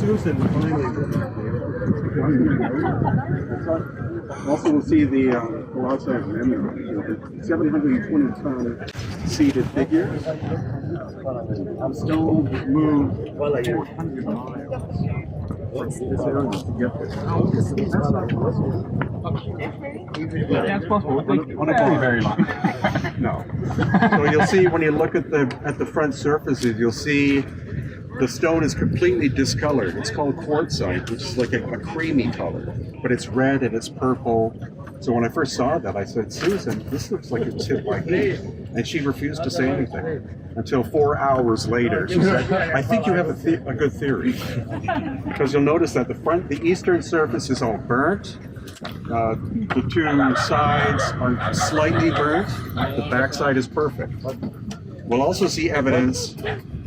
Susan finally. Also, we'll see the colossal memory, 720-ton seated figures. Stone moved 400 miles. This area to get there. Yeah, it's possible. On a very long. No. So you'll see when you look at the front surfaces, you'll see the stone is completely discolored. It's called quartzite, which is like a creamy color, but it's red and it's purple. So when I first saw that, I said, Susan, this looks like it was hit by heat. And she refused to say anything until 4 hours later. She said, I think you have a good theory. Because you'll notice that the eastern surface is all burnt. The two sides are slightly burnt. The backside is perfect. We'll also see evidence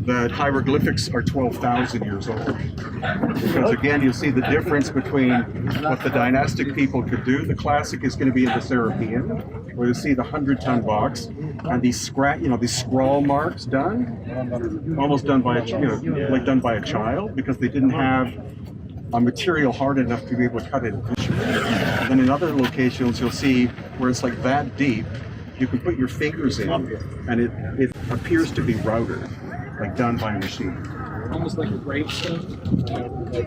that hieroglyphics are 12,000 years old. Because again, you'll see the difference between what the dynastic people could do. The classic is going to be in the Serapeum, where you see the 100-ton box and these scrawl marks done, almost done by like done by a child, because they didn't have a material hard enough to be able to cut it in tissue. And then in other locations, you'll see where it's like that deep, you can put your fingers in, and it appears to be routed, like done by a machine. Almost like a gravestone,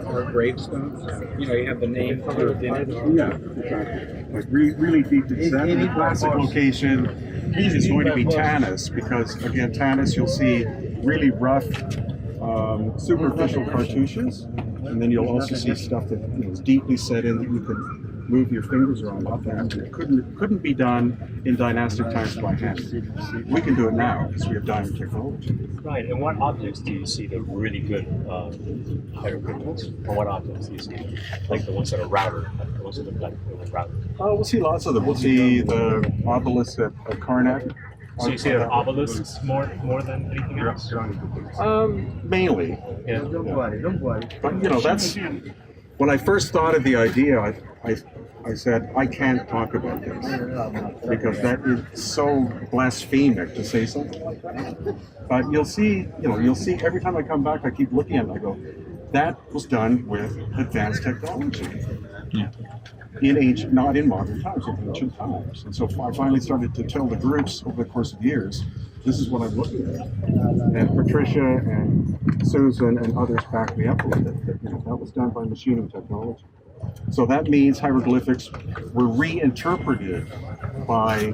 or a gravestone. You have the name carved in it. Yeah, exactly. Like really deep inside. The classic location is going to be Tanis, because again, Tanis, you'll see really rough, superficial cartouches, and then you'll also see stuff that is deeply set in that you can move your fingers around like that. It couldn't be done in dynastic times by hand. We can do it now because we have diamond technology. Right, and what objects do you see that are really good hieroglyphs? Or what objects do you see? Like the ones that are routed, the ones that look like they were routed. We'll see lots of them. We'll see the Obelisk of Karnak. So you see the obelisks more than anything else? Mainly. Yeah. But that's when I first thought of the idea. I said, I can't talk about this because that is so blasphemic to say something like that. But you'll see every time I come back, I keep looking at it, I go, that was done with advanced technology. Yeah. Not in modern times, in ancient times. And so I finally started to tell the groups over the course of years, this is what I'm looking at. And Patricia and Susan and others backed me up with it. That was done by machining technology. So that means hieroglyphics were reinterpreted by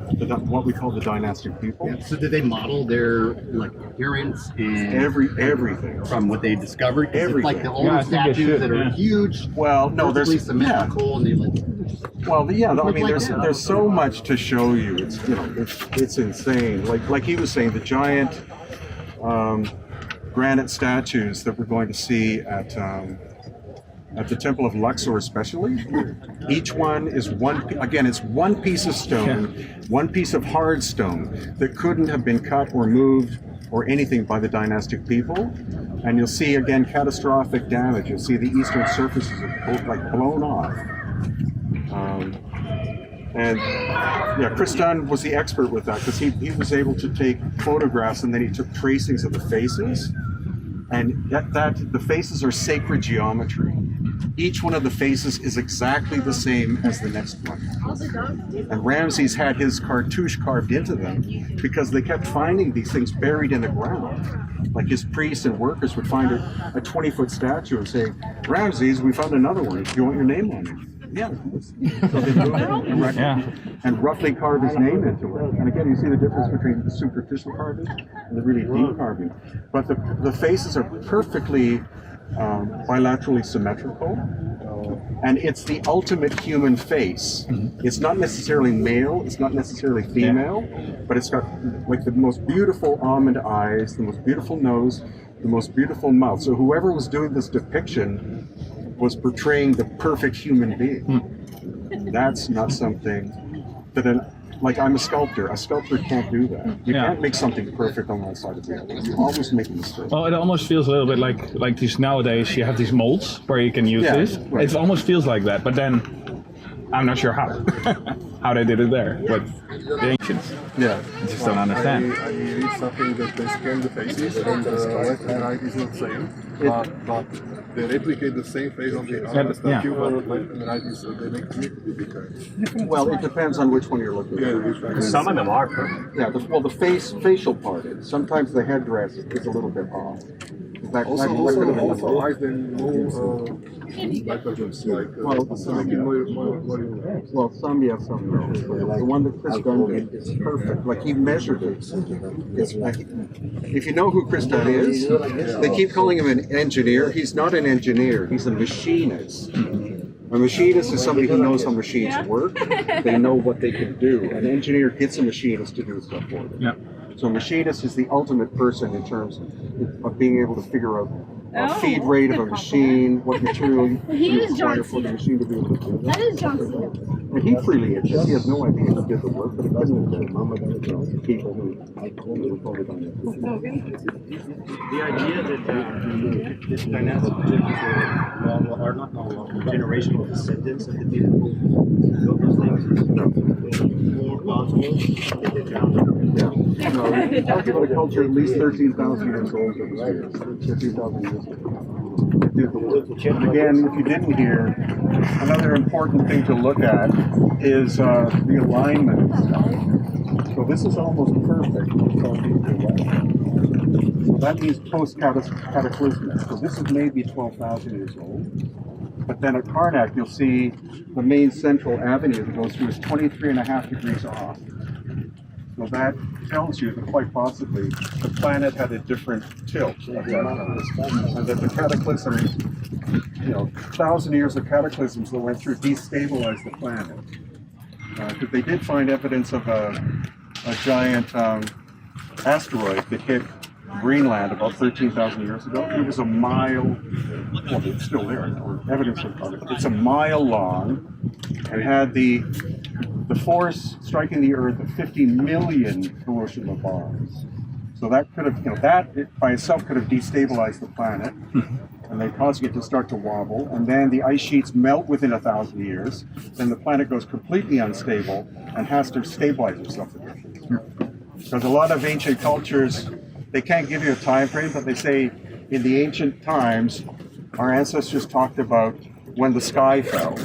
what we call the dynastic people. Yeah, so did they model their appearance and everything from what they discovered? Everything. Like the old statues that are huge. Well, no, there's symmetrical and they Well, yeah, I mean, there's so much to show you. It's insane. Like he was saying, the giant granite statues that we're going to see at the Temple of Luxor especially, each one is it's one piece of stone, one piece of hard stone that couldn't have been cut or moved or anything by the dynastic people. And you'll see, again, catastrophic damage. You'll see the eastern surfaces are blown off. Chris Dunn was the expert with that because he was able to take photographs and then he took tracings of the faces. And the faces are sacred geometry. Each one of the faces is exactly the same as the next one. And Ramses had his cartouche carved into them because they kept finding these things buried in the ground. Like his priests and workers would find a 20-foot statue and say, Ramses, we found another one. Do you want your name on it? Yeah. So they moved it and roughly carve his name into it. And again, you see the difference between the superficial carving and the really deep carving. But the faces are perfectly bilaterally symmetrical. And it's the ultimate human face. It's not necessarily male, it's not necessarily female, but it's got like the most beautiful almond eyes, the most beautiful nose, the most beautiful mouth. So whoever was doing this depiction was portraying the perfect human being. That's not something that I'm a sculptor. A sculptor can't do that. You can't make something perfect on one side of the other. You always make a mistake. Well, it almost feels a little bit like these nowadays. You have these molds where you can use this. Right. It almost feels like that. But then I'm not sure how how they did it there, but the ancients, Yeah. I just don't understand. I read something that they scan the faces and the left and right is not same, but they replicate the same face on the other statue, but left and right is they make it different. Well, it depends on which one you're looking at. Yeah, Some of them are perfect. Yeah, the facial part is. Sometimes the headdress is a little bit off. That could have been also eyes then no divergence, like well, some yes, some no. The one that Chris Dunn did is perfect. Like he measured it. It's like, if you know who Chris Dunn is, they keep calling him an engineer. He's not an engineer. He's a machinist. A machinist is somebody who knows how machines work. They know what they can do. An engineer gets a machinist to do stuff for them. Yeah. So a machinist is the ultimate person in terms of being able to figure out feed rate of a machine, what material you require for the machine to be able to do that. That is John Cena. And he freely admits he has no idea who did the work, but it couldn't have been people who were voted on it. The idea that this dynastic Egyptians are not generational descendants of the people who built those things is more plausible if they found them. Yeah. No, talking about a culture at least 13,000 years old, 15,000 years ago. Did the work. And again, if you didn't hear, another important thing to look at is the alignment and stuff. So this is almost perfect. So that means post-cataclysmic. So this is maybe 12,000 years old. But then at Karnak, you'll see the main central avenue that goes through is 23.5 degrees off. So that tells you that quite possibly the planet had a different tilt at that time. And that the cataclysms, 1,000 years of cataclysms that went through destabilized the planet. Because they did find evidence of a giant asteroid that hit Greenland about 13,000 years ago. It was a mile, well, it's still there, or evidence of it. It's a mile long and had the force striking the Earth of 50 million Hiroshima bombs. So that could have, that by itself could have destabilized the planet, and they causing it to start to wobble. And then the ice sheets melt within 1,000 years. Then the planet goes completely unstable and has to stabilize itself again. Because a lot of ancient cultures, they can't give you a time frame, but they say in the ancient times, our ancestors talked about when the sky fell.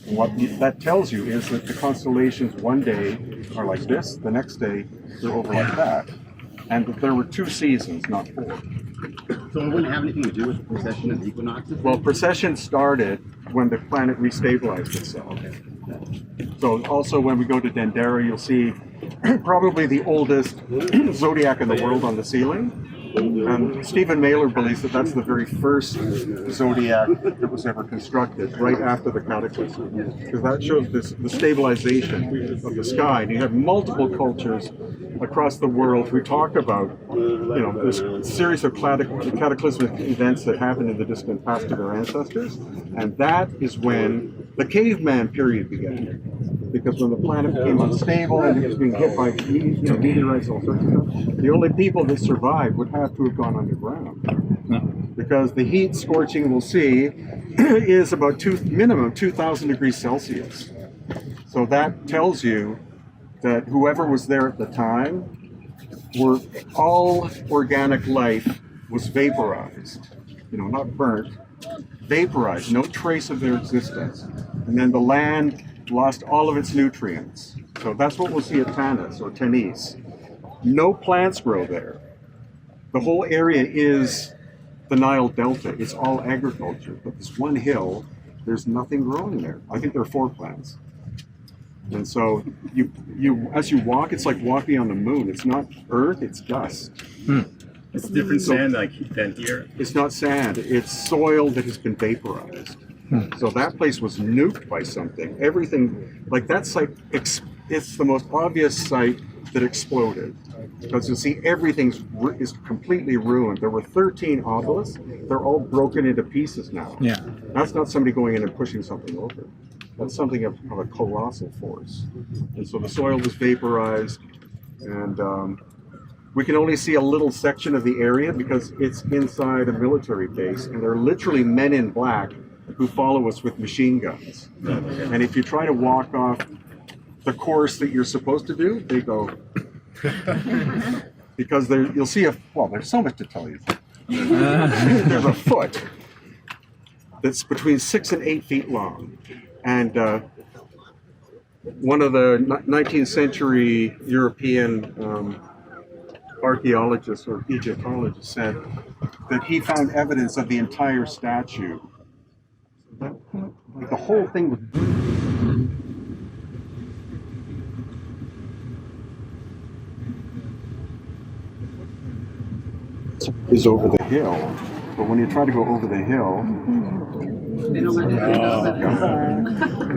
And what that tells you is that the constellations one day are like this, the next day they're over like that, and that there were 2 seasons, not 4. So it wouldn't have anything to do with the precession and equinoxes? Well, precession started when the planet restabilized itself. So also when we go to Dendera, you'll see probably the oldest zodiac in the world on the ceiling. And Stephen Mailer believes that that's the very first zodiac that was ever constructed, right after the cataclysm. Because that shows the stabilization of the sky. And you have multiple cultures across the world who talk about, this series of cataclysmic events that happened in the distant past to their ancestors. And that is when the caveman period began. Because when the planet became unstable and it was being hit by meteorites, all sorts of stuff, the only people that survived would have to have gone underground. Because the heat scorching we'll see is about minimum 2,000 degrees Celsius. So that tells you that whoever was there at the time, all organic life was vaporized, not burnt, vaporized, no trace of their existence. And then the land lost all of its nutrients. So that's what we'll see at Tanis or Tanis. No plants grow there. The whole area is the Nile Delta. It's all agriculture. But this one hill, there's nothing growing there. I think there are 4 plants. And so you as you walk, it's like walking on the moon. It's not earth, it's dust. It's different sand than here. It's not sand, it's soil that has been vaporized. So that place was nuked by something. Everything, like that site, it's the most obvious site that exploded. Because you see, everything is completely ruined. There were 13 obelisks. They're all broken into pieces now. Yeah. That's not somebody going in and pushing something over. That's something of a colossal force. And so the soil was vaporized, and we can only see a little section of the area because it's inside a military base, and there are literally men in black who follow us with machine guns. And if you try to walk off the course that you're supposed to do, they go, because you'll see there's so much to tell you. There's a foot that's between 6 and 8 feet long. And one of the 19th century European archaeologists or Egyptologists said that he found evidence of the entire statue. Like the whole thing was is over the hill, but when you try to go over the hill,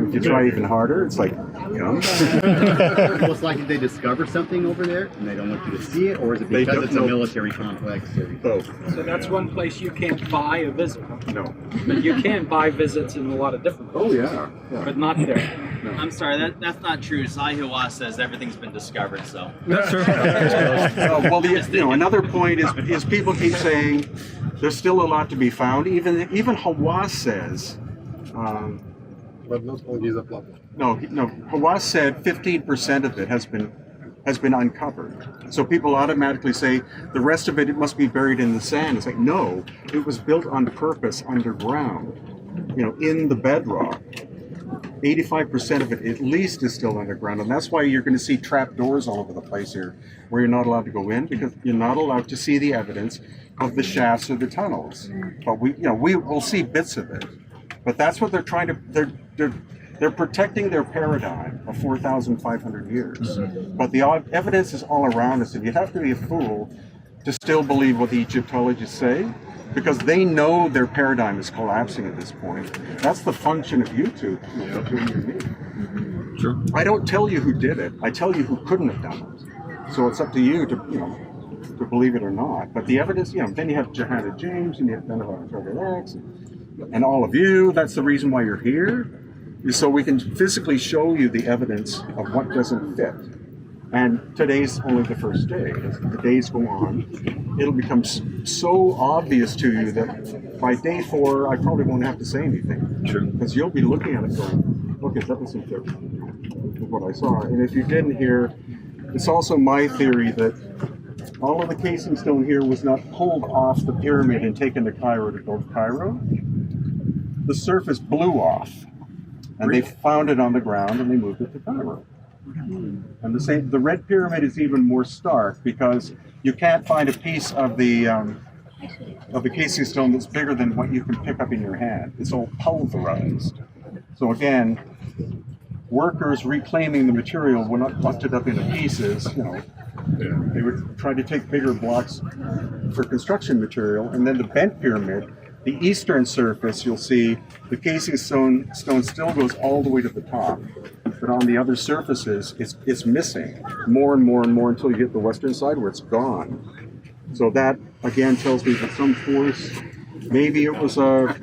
if you try even harder, it's like, Most likely they discover something over there and they don't want you to see it, or is it because it's a military complex? both. So that's one place you can't buy a visit. No. But you can buy visits in a lot of different Oh places. yeah. But not there. I'm sorry, that's not true. Sahiwa says everything's been discovered, so. That's true. Another point is people keep saying there's still a lot to be found. Even Hawass says. But not on Giza Plateau. No. Hawass said 15% of it has been uncovered. So people automatically say the rest of it must be buried in the sand. It's like, no, it was built on purpose underground, in the bedrock. 85% of it at least is still underground, and that's why you're going to see trap doors all over the place here, where you're not allowed to go in because you're not allowed to see the evidence of the shafts or the tunnels. But we will see bits of it. But that's what they're trying to. They're protecting their paradigm of 4,500 years. But the evidence is all around us, and you have to be a fool to still believe what the Egyptologists say, because they know their paradigm is collapsing at this point. That's the function of YouTube. Sure. I don't tell you who did it. I tell you who couldn't have done it. So it's up to you to believe it or not. But the evidence, then you have Johanna James and you have Benedict X and all of you. That's the reason why you're here, is so we can physically show you the evidence of what doesn't fit. And today's only the first day. As the days go on, it'll become so obvious to you that by day 4, I probably won't have to say anything. Sure. Because you'll be looking at it going, okay, that doesn't fit with what I saw. And if you didn't hear, it's also my theory that all of the casing stone here was not pulled off the pyramid and taken to Cairo to build Cairo. The surface blew off, and they found it on the ground and they moved it to Cairo. And the red pyramid is even more stark because you can't find a piece of the casing stone that's bigger than what you can pick up in your hand. It's all pulverized. So again, workers reclaiming the material were not busted up into pieces. They would try to take bigger blocks for construction material, and then the bent pyramid. The eastern surface, you'll see the casing stone still goes all the way to the top, but on the other surfaces, it's missing more and more and more until you get the western side where it's gone. So that again tells me that some force, maybe it was a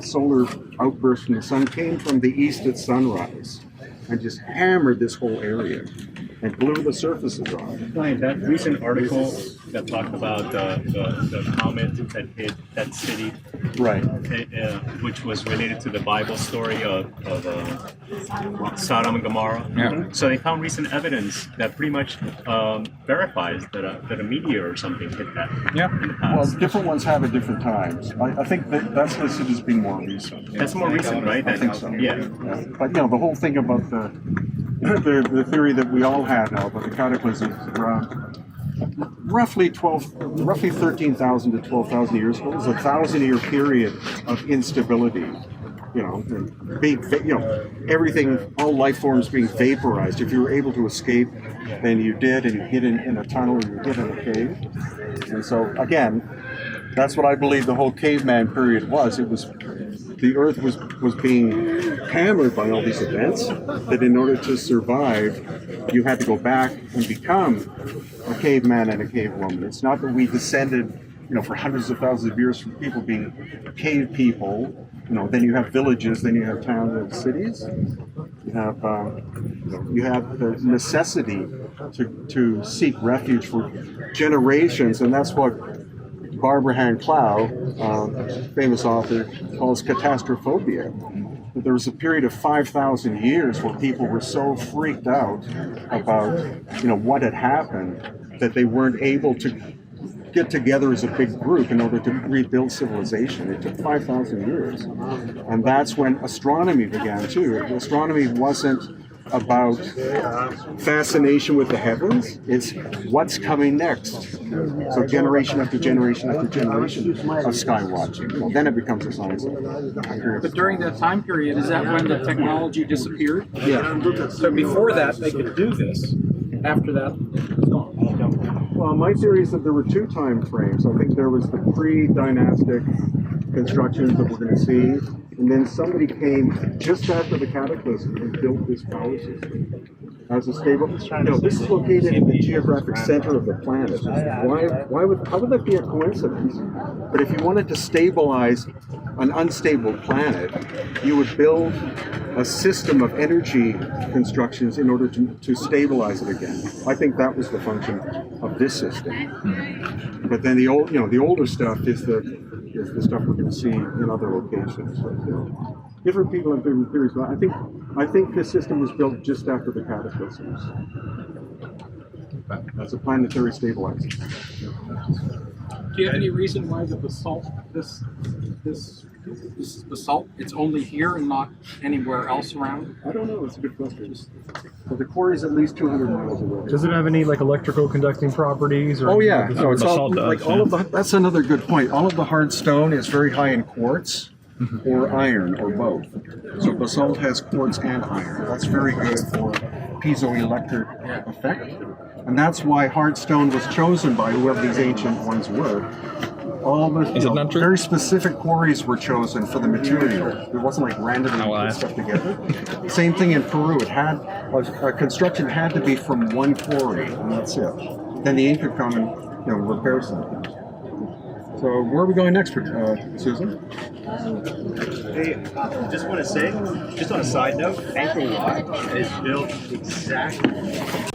solar outburst from the sun, came from the east at sunrise and just hammered this whole area and blew the surfaces off. That recent article that talked about the comet that hit that city, Right. which was related to the Bible story of Sodom and Gomorrah. Yeah. So they found recent evidence that pretty much verifies that a meteor or something hit that in the Well, past. different ones have at different times. I think that's listed as being more recent. That's more recent, right? I think so. Yeah. But the whole thing about the theory that we all have now about the cataclysm is around roughly 13,000 to 12,000 years ago. It was a 1,000-year period of instability. Everything, all life forms being vaporized. If you were able to escape, then you did, and you hid in a tunnel, or you hid in a cave. And so, again, that's what I believe the whole caveman period was. It was the earth was being hammered by all these events, that in order to survive, you had to go back and become a caveman and a cavewoman. It's not that we descended, for hundreds of thousands of years from people being cave people. Then you have villages, then you have towns and cities. You have the necessity to seek refuge for generations, and that's what Barbara Hand Clow, famous author, calls catastrophobia. That there was a period of 5,000 years where people were so freaked out about, what had happened that they weren't able to get together as a big group in order to rebuild civilization. It took 5,000 years. And that's when astronomy began too. Astronomy wasn't about fascination with the heavens, it's what's coming next. So generation after generation after generation of sky watching. Well, then it becomes a science. But during that time period, is that when the technology disappeared? Yeah. So before that, they could do this. After that, it's gone. Well, my theory is that there were two time frames. I think there was the pre-dynastic constructions that we're going to see, and then somebody came just after the cataclysm and built this power system as a stable. This is located in the geographic center of the planet. How would that be a coincidence? But if you wanted to stabilize an unstable planet, you would build a system of energy constructions in order to stabilize it again. I think that was the function of this system. But then the older stuff is the stuff we're going to see in other locations. So, different people have different theories, but I think this system was built just after the cataclysms as a planetary stabilizer. Do you have any reason why the basalt, this basalt, it's only here and not anywhere else around? I don't know. It's a good question. But the core is at least 200 miles away. Does it have any electrical conducting properties? Or Oh yeah, no, it's all Basalt does, all of the. That's another good point. All of the hard stone is very high in quartz or iron or both. So basalt has quartz and iron. That's very good for piezoelectric effect, and that's why hard stone was chosen by whoever these ancient ones were. All the Is it not true? very specific quarries were chosen for the material. It wasn't like randomly put stuff together. Same thing in Peru. It had a construction had to be from one quarry, and that's it. Then the ink could come and repair something. So where are we going next, Susan? Hey, just want to say, just on a side note, Angkor Wat is built exactly